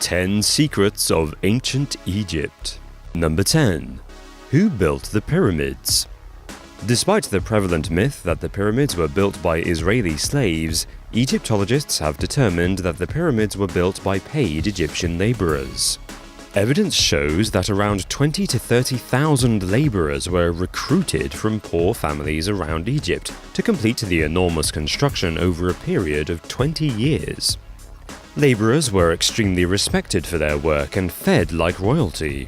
10 Secrets of Ancient Egypt. Number 10. Who built the pyramids? Despite the prevalent myth that the pyramids were built by Israeli slaves, Egyptologists have determined that the pyramids were built by paid Egyptian laborers. Evidence shows that around 20,000 to 30,000 laborers were recruited from poor families around Egypt to complete the enormous construction over a period of 20 years. Laborers were extremely respected for their work and fed like royalty.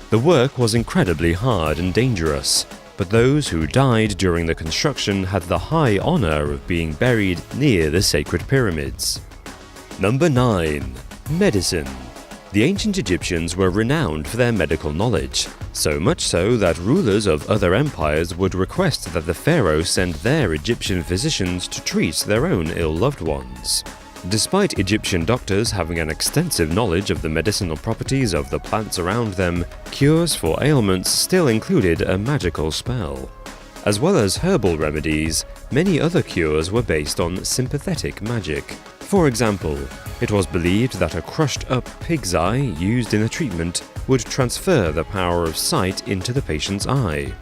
The work was incredibly hard and dangerous, but those who died during the construction had the high honor of being buried near the sacred pyramids. Number 9. Medicine. The ancient Egyptians were renowned for their medical knowledge, so much so that rulers of other empires would request that the pharaoh send their Egyptian physicians to treat their own ill loved ones. Despite Egyptian doctors having an extensive knowledge of the medicinal properties of the plants around them, cures for ailments still included a magical spell. As well as herbal remedies, many other cures were based on sympathetic magic. For example, it was believed that a crushed-up pig's eye used in the treatment would transfer the power of sight into the patient's eye.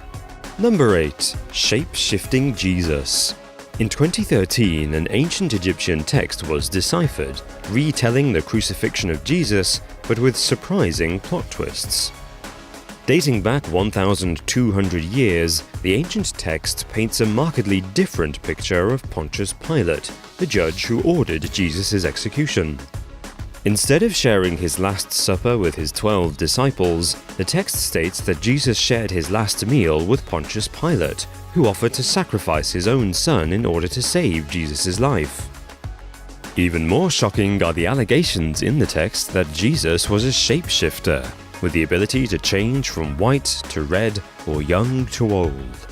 Number 8. Shape-shifting Jesus. In 2013, an ancient Egyptian text was deciphered, retelling the crucifixion of Jesus, but with surprising plot twists. Dating back 1,200 years, the ancient text paints a markedly different picture of Pontius Pilate, the judge who ordered Jesus' execution. Instead of sharing his Last Supper with his 12 disciples, the text states that Jesus shared his last meal with Pontius Pilate, who offered to sacrifice his own son in order to save Jesus' life. Even more shocking are the allegations in the text that Jesus was a shapeshifter, with the ability to change from white to red or young to old.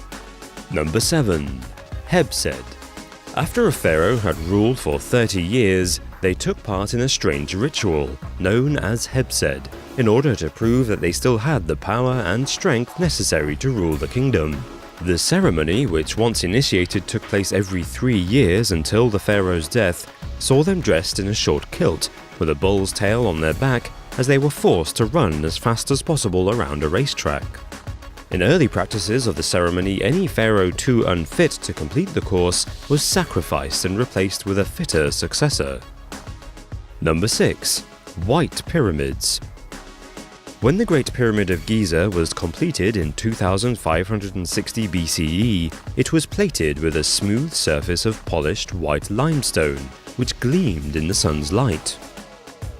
Number 7. Hebsed. After a pharaoh had ruled for 30 years, they took part in a strange ritual, known as Hebsed, in order to prove that they still had the power and strength necessary to rule the kingdom. The ceremony, which once initiated took place every 3 years until the pharaoh's death, saw them dressed in a short kilt, with a bull's tail on their back, as they were forced to run as fast as possible around a racetrack. In early practices of the ceremony, any pharaoh too unfit to complete the course was sacrificed and replaced with a fitter successor. Number 6. White Pyramids. When the Great Pyramid of Giza was completed in 2560 BCE, it was plated with a smooth surface of polished white limestone, which gleamed in the sun's light.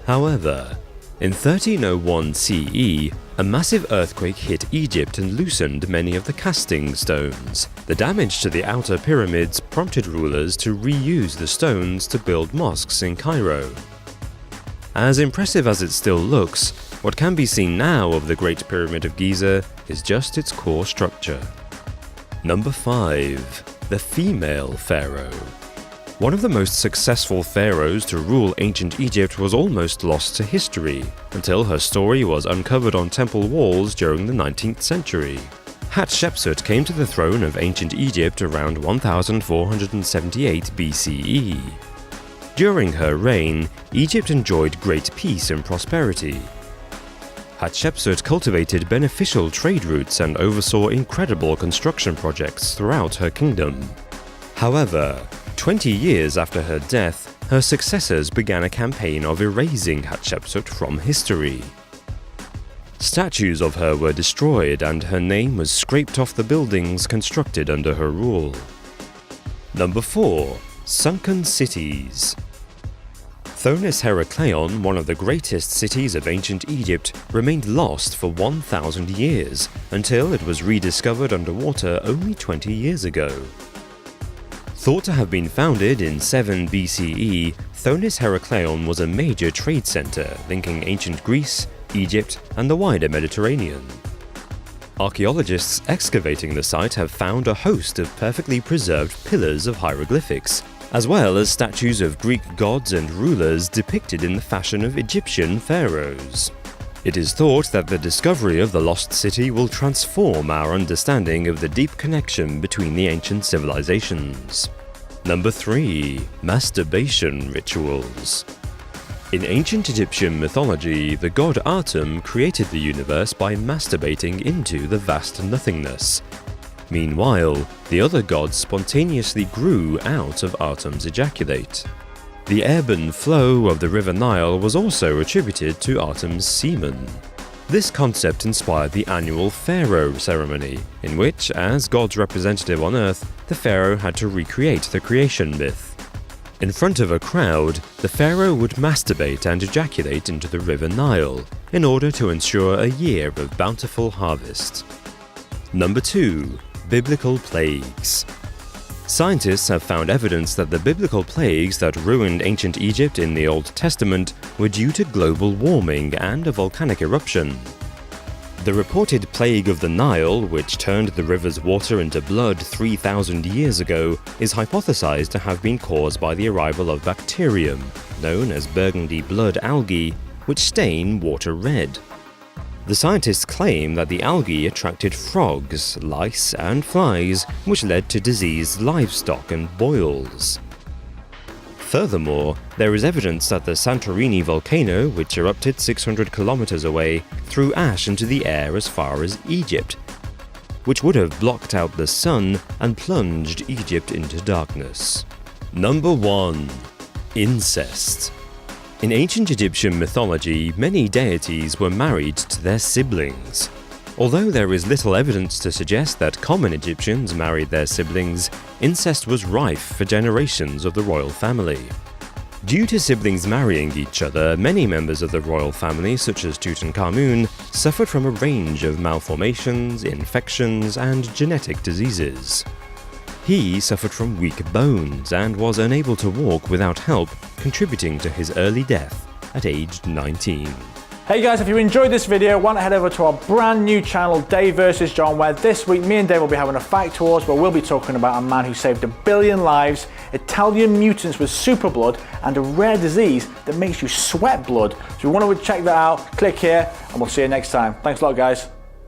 However, in 1301 CE, a massive earthquake hit Egypt and loosened many of the casting stones. The damage to the outer pyramids prompted rulers to reuse the stones to build mosques in Cairo. As impressive as it still looks, what can be seen now of the Great Pyramid of Giza is just its core structure. Number 5. The Female Pharaoh. One of the most successful pharaohs to rule ancient Egypt was almost lost to history, until her story was uncovered on temple walls during the 19th century. Hatshepsut came to the throne of ancient Egypt around 1478 BCE. During her reign, Egypt enjoyed great peace and prosperity. Hatshepsut cultivated beneficial trade routes and oversaw incredible construction projects throughout her kingdom. However, 20 years after her death, her successors began a campaign of erasing Hatshepsut from history. Statues of her were destroyed and her name was scraped off the buildings constructed under her rule. Number 4. Sunken Cities. Thonis Heracleion, one of the greatest cities of ancient Egypt, remained lost for 1,000 years, until it was rediscovered underwater only 20 years ago. Thought to have been founded in 7 BCE, Thonis Heracleion was a major trade center linking ancient Greece, Egypt, and the wider Mediterranean. Archaeologists excavating the site have found a host of perfectly preserved pillars of hieroglyphics, as well as statues of Greek gods and rulers depicted in the fashion of Egyptian pharaohs. It is thought that the discovery of the lost city will transform our understanding of the deep connection between the ancient civilizations. Number 3. Masturbation Rituals. In ancient Egyptian mythology, the god Atum created the universe by masturbating into the vast nothingness. Meanwhile, the other gods spontaneously grew out of Atum's ejaculate. The ebb and flow of the river Nile was also attributed to Atum's semen. This concept inspired the annual pharaoh ceremony, in which, as God's representative on earth, the pharaoh had to recreate the creation myth. In front of a crowd, the pharaoh would masturbate and ejaculate into the river Nile, in order to ensure a year of bountiful harvest. Number 2. Biblical plagues. Scientists have found evidence that the biblical plagues that ruined ancient Egypt in the Old Testament were due to global warming and a volcanic eruption. The reported plague of the Nile, which turned the river's water into blood 3,000 years ago, is hypothesized to have been caused by the arrival of bacterium, known as burgundy blood algae, which stain water red. The scientists claim that the algae attracted frogs, lice, and flies, which led to diseased livestock and boils. Furthermore, there is evidence that the Santorini volcano, which erupted 600 kilometers away, threw ash into the air as far as Egypt, which would have blocked out the sun and plunged Egypt into darkness. Number 1. Incest. In ancient Egyptian mythology, many deities were married to their siblings. Although there is little evidence to suggest that common Egyptians married their siblings, incest was rife for generations of the royal family. Due to siblings marrying each other, many members of the royal family, such as Tutankhamun, suffered from a range of malformations, infections, and genetic diseases. He suffered from weak bones and was unable to walk without help, contributing to his early death at age 19. Hey guys, if you enjoyed this video, why not head over to our brand new channel, Dave vs John, where this week me and Dave will be having a fact tours where we'll be talking about a man who saved 1 billion lives, Italian mutants with super blood, and a rare disease that makes you sweat blood. So if you want to check that out, click here and we'll see you next time. Thanks a lot guys.